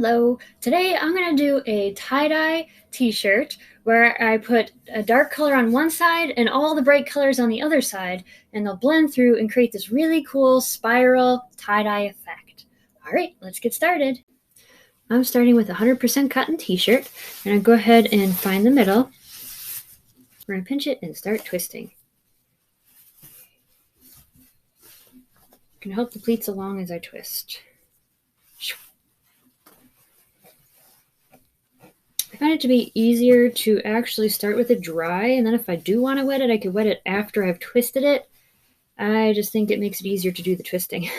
Hello, today I'm going to do a tie-dye t-shirt where I put a dark color on one side and all the bright colors on the other side, and they'll blend through and create this really cool spiral tie-dye effect. Alright, let's get started. I'm starting with a 100% cotton t-shirt, and I'll go ahead and find the middle. We're going to pinch it and start twisting. I'm going to help the pleats along as I twist. I find it to be easier to actually start with it dry, and then if I do want to wet it, I could wet it after I've twisted it. I just think it makes it easier to do the twisting.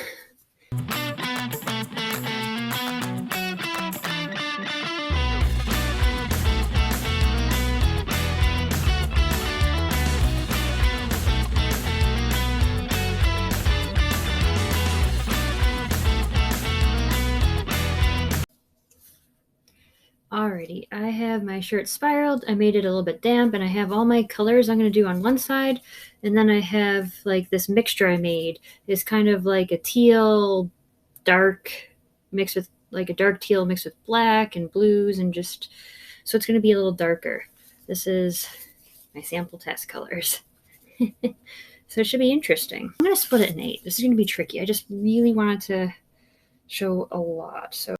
Alrighty, I have my shirt spiraled. I made it a little bit damp, and I have all my colors I'm going to do on one side, and then I have like this mixture I made. It's kind of like a teal dark mixed with like a dark teal mixed with black and blues, and just so it's going to be a little darker. This is my sample test colors. So it should be interesting. I'm going to split it in 8. This is going to be tricky. I just really wanted to show a lot. So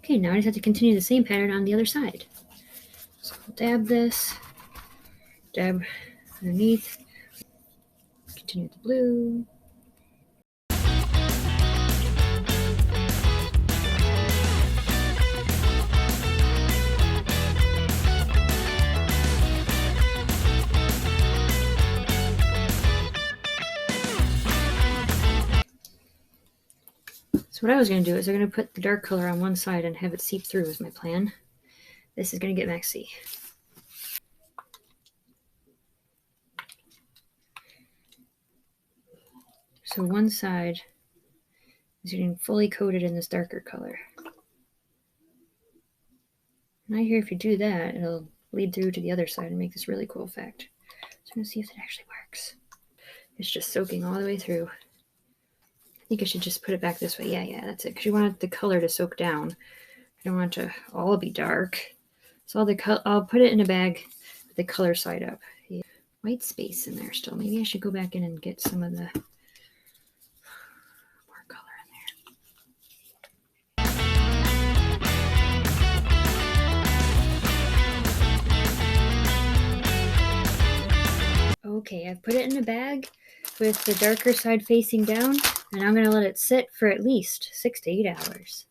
okay, now I just have to continue the same pattern on the other side. So I'll dab this, dab underneath, continue with the blue. So what I was going to do is I'm going to put the dark color on one side and have it seep through is my plan. This is going to get messy. So one side is getting fully coated in this darker color. And I hear if you do that, it'll bleed through to the other side and make this really cool effect. So I'm going to see if it actually works. It's just soaking all the way through. I think I should just put it back this way. Yeah, that's it. Because you want the color to soak down. I don't want it to all be dark. So I'll put it in a bag with the color side up. Yeah. White space in there still. Maybe I should go back in and get some of the more color in there. Okay, I've put it in a bag with the darker side facing down, and I'm going to let it sit for at least 6 to 8 hours.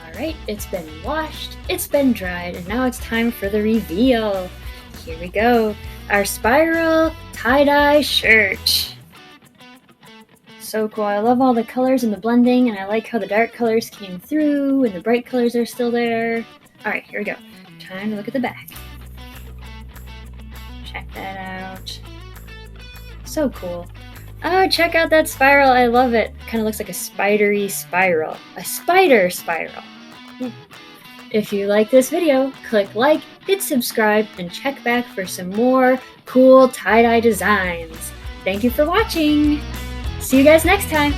Alright, it's been washed, it's been dried, and now it's time for the reveal. Here we go. Our spiral tie-dye shirt. So cool. I love all the colors and the blending, and I like how the dark colors came through and the bright colors are still there. Alright, here we go. Time to look at the back. Check that out. So cool. Oh, check out that spiral. I love it. Kind of looks like a spidery spiral. A spider spiral. If you like this video, click like, hit subscribe, and check back for some more cool tie-dye designs. Thank you for watching. See you guys next time.